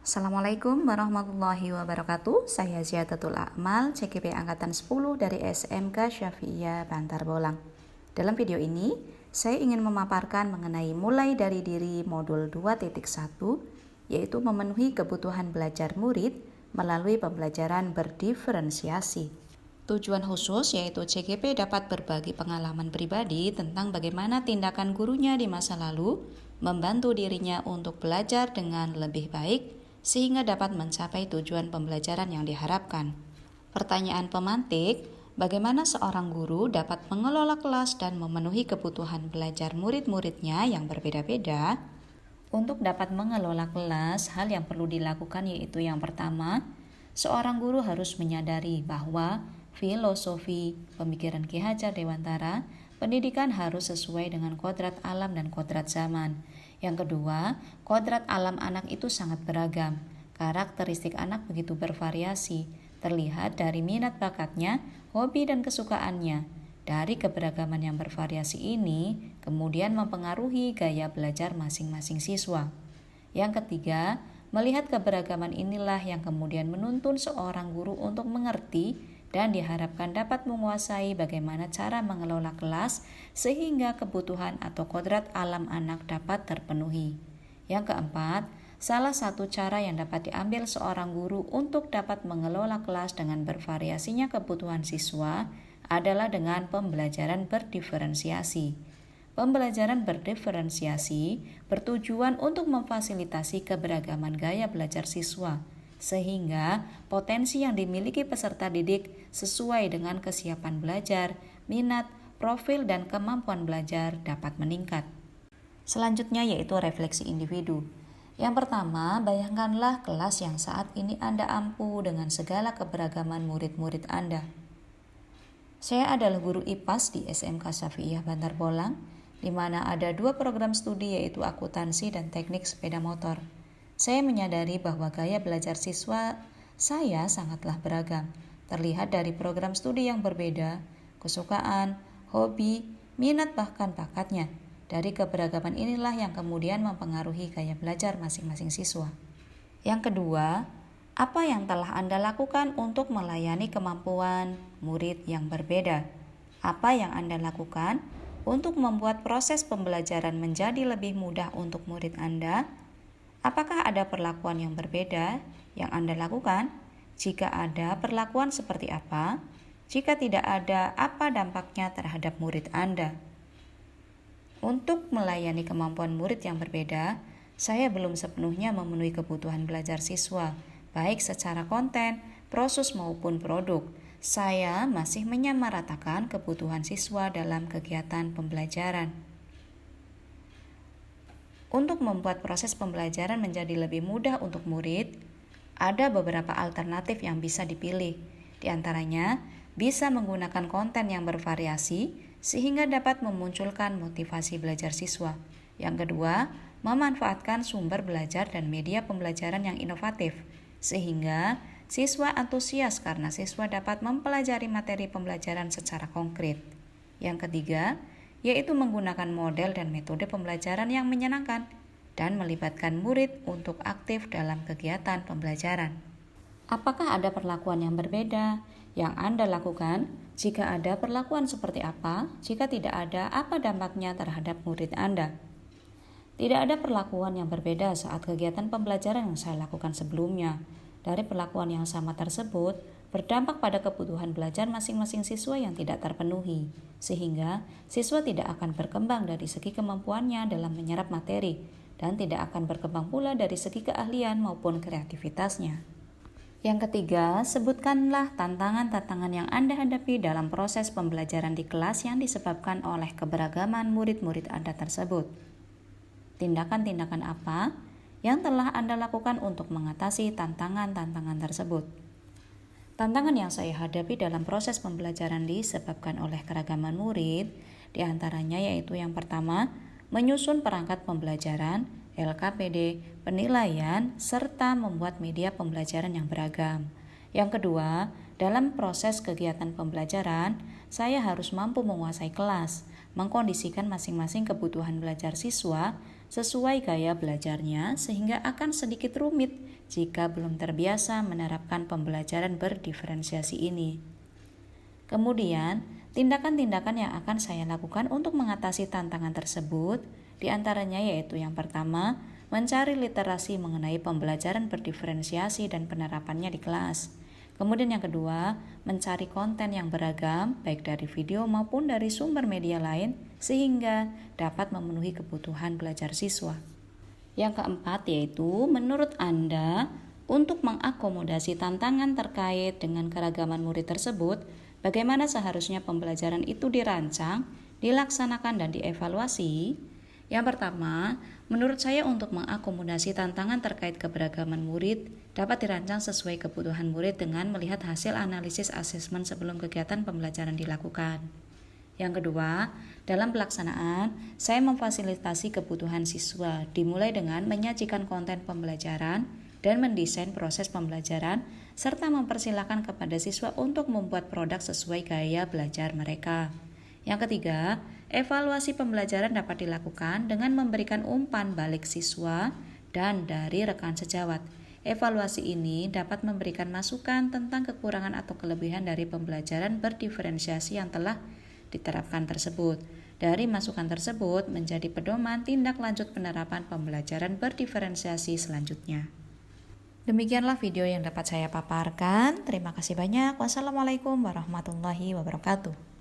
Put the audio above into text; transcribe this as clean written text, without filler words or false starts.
Assalamualaikum warahmatullahi wabarakatuh. Saya Ziyadatul A'mal, CGP Angkatan 10 dari SMK Syafi'iyah Bantar Bolang. Dalam video ini, saya ingin memaparkan mengenai mulai dari diri modul 2.1, yaitu memenuhi kebutuhan belajar murid melalui pembelajaran berdiferensiasi. Tujuan khusus yaitu CGP dapat berbagi pengalaman pribadi tentang bagaimana tindakan gurunya di masa lalu membantu dirinya untuk belajar dengan lebih baik sehingga dapat mencapai tujuan pembelajaran yang diharapkan. Pertanyaan pemantik, bagaimana seorang guru dapat mengelola kelas dan memenuhi kebutuhan belajar murid-muridnya yang berbeda-beda? Untuk dapat mengelola kelas, hal yang perlu dilakukan yaitu yang pertama, seorang guru harus menyadari bahwa filosofi pemikiran Ki Hajar Dewantara, pendidikan harus sesuai dengan kodrat alam dan kodrat zaman. Yang kedua, kodrat alam anak itu sangat beragam. Karakteristik anak begitu bervariasi, terlihat dari minat bakatnya, hobi dan kesukaannya. Dari keberagaman yang bervariasi ini, kemudian mempengaruhi gaya belajar masing-masing siswa. Yang ketiga, melihat keberagaman inilah yang kemudian menuntun seorang guru untuk mengerti dan diharapkan dapat menguasai bagaimana cara mengelola kelas sehingga kebutuhan atau kodrat alam anak dapat terpenuhi. Yang keempat, salah satu cara yang dapat diambil seorang guru untuk dapat mengelola kelas dengan bervariasinya kebutuhan siswa adalah dengan pembelajaran berdiferensiasi. Pembelajaran berdiferensiasi bertujuan untuk memfasilitasi keberagaman gaya belajar siswa, sehingga potensi yang dimiliki peserta didik sesuai dengan kesiapan belajar, minat, profil, dan kemampuan belajar dapat meningkat. Selanjutnya yaitu refleksi individu. Yang pertama, bayangkanlah kelas yang saat ini Anda ampu dengan segala keberagaman murid-murid Anda. Saya adalah guru IPAS di SMK Syafi'iyah Bantar Bolang, di mana ada 2 program studi yaitu akuntansi dan teknik sepeda motor. Saya menyadari bahwa gaya belajar siswa saya sangatlah beragam, terlihat dari program studi yang berbeda, kesukaan, hobi, minat bahkan bakatnya. Dari keberagaman inilah yang kemudian mempengaruhi gaya belajar masing-masing siswa. Yang kedua, apa yang telah Anda lakukan untuk melayani kemampuan murid yang berbeda? Apa yang Anda lakukan untuk membuat proses pembelajaran menjadi lebih mudah untuk murid Anda? Apakah ada perlakuan yang berbeda yang Anda lakukan? Jika ada, perlakuan seperti apa? Jika tidak ada, apa dampaknya terhadap murid Anda? Untuk melayani kemampuan murid yang berbeda, saya belum sepenuhnya memenuhi kebutuhan belajar siswa, baik secara konten, proses maupun produk. Saya masih menyamaratakan kebutuhan siswa dalam kegiatan pembelajaran. Untuk membuat proses pembelajaran menjadi lebih mudah untuk murid, ada beberapa alternatif yang bisa dipilih. Di antaranya, bisa menggunakan konten yang bervariasi sehingga dapat memunculkan motivasi belajar siswa. Yang kedua, memanfaatkan sumber belajar dan media pembelajaran yang inovatif, sehingga siswa antusias karena siswa dapat mempelajari materi pembelajaran secara konkret. Yang ketiga, yaitu menggunakan model dan metode pembelajaran yang menyenangkan dan melibatkan murid untuk aktif dalam kegiatan pembelajaran. Apakah ada perlakuan yang berbeda yang Anda lakukan? Jika ada, perlakuan seperti apa? Jika tidak ada, apa dampaknya terhadap murid Anda? Tidak ada perlakuan yang berbeda saat kegiatan pembelajaran yang saya lakukan sebelumnya. Dari perlakuan yang sama tersebut, berdampak pada kebutuhan belajar masing-masing siswa yang tidak terpenuhi, sehingga siswa tidak akan berkembang dari segi kemampuannya dalam menyerap materi, dan tidak akan berkembang pula dari segi keahlian maupun kreativitasnya. Yang ketiga, sebutkanlah tantangan-tantangan yang Anda hadapi dalam proses pembelajaran di kelas yang disebabkan oleh keberagaman murid-murid Anda tersebut. Tindakan-tindakan apa yang telah Anda lakukan untuk mengatasi tantangan-tantangan tersebut? Tantangan yang saya hadapi dalam proses pembelajaran disebabkan oleh keragaman murid, diantaranya yaitu yang pertama, menyusun perangkat pembelajaran, LKPD, penilaian, serta membuat media pembelajaran yang beragam. Yang kedua, dalam proses kegiatan pembelajaran, saya harus mampu menguasai kelas, mengkondisikan masing-masing kebutuhan belajar siswa sesuai gaya belajarnya sehingga akan sedikit rumit jika belum terbiasa menerapkan pembelajaran berdiferensiasi ini. Kemudian, tindakan-tindakan yang akan saya lakukan untuk mengatasi tantangan tersebut, diantaranya yaitu yang pertama, mencari literasi mengenai pembelajaran berdiferensiasi dan penerapannya di kelas. Kemudian yang kedua, mencari konten yang beragam, baik dari video maupun dari sumber media lain, sehingga dapat memenuhi kebutuhan belajar siswa. Yang keempat yaitu, menurut Anda, untuk mengakomodasi tantangan terkait dengan keragaman murid tersebut, bagaimana seharusnya pembelajaran itu dirancang, dilaksanakan, dan dievaluasi? Yang pertama, menurut saya untuk mengakomodasi tantangan terkait keberagaman murid dapat dirancang sesuai kebutuhan murid dengan melihat hasil analisis asesmen sebelum kegiatan pembelajaran dilakukan. Yang kedua, dalam pelaksanaan, saya memfasilitasi kebutuhan siswa dimulai dengan menyajikan konten pembelajaran dan mendesain proses pembelajaran serta mempersilahkan kepada siswa untuk membuat produk sesuai gaya belajar mereka. Yang ketiga, evaluasi pembelajaran dapat dilakukan dengan memberikan umpan balik siswa dan dari rekan sejawat. Evaluasi ini dapat memberikan masukan tentang kekurangan atau kelebihan dari pembelajaran berdiferensiasi yang telah diterapkan tersebut. Dari masukan tersebut menjadi pedoman tindak lanjut penerapan pembelajaran berdiferensiasi selanjutnya. Demikianlah video yang dapat saya paparkan. Terima kasih banyak. Wassalamualaikum warahmatullahi wabarakatuh.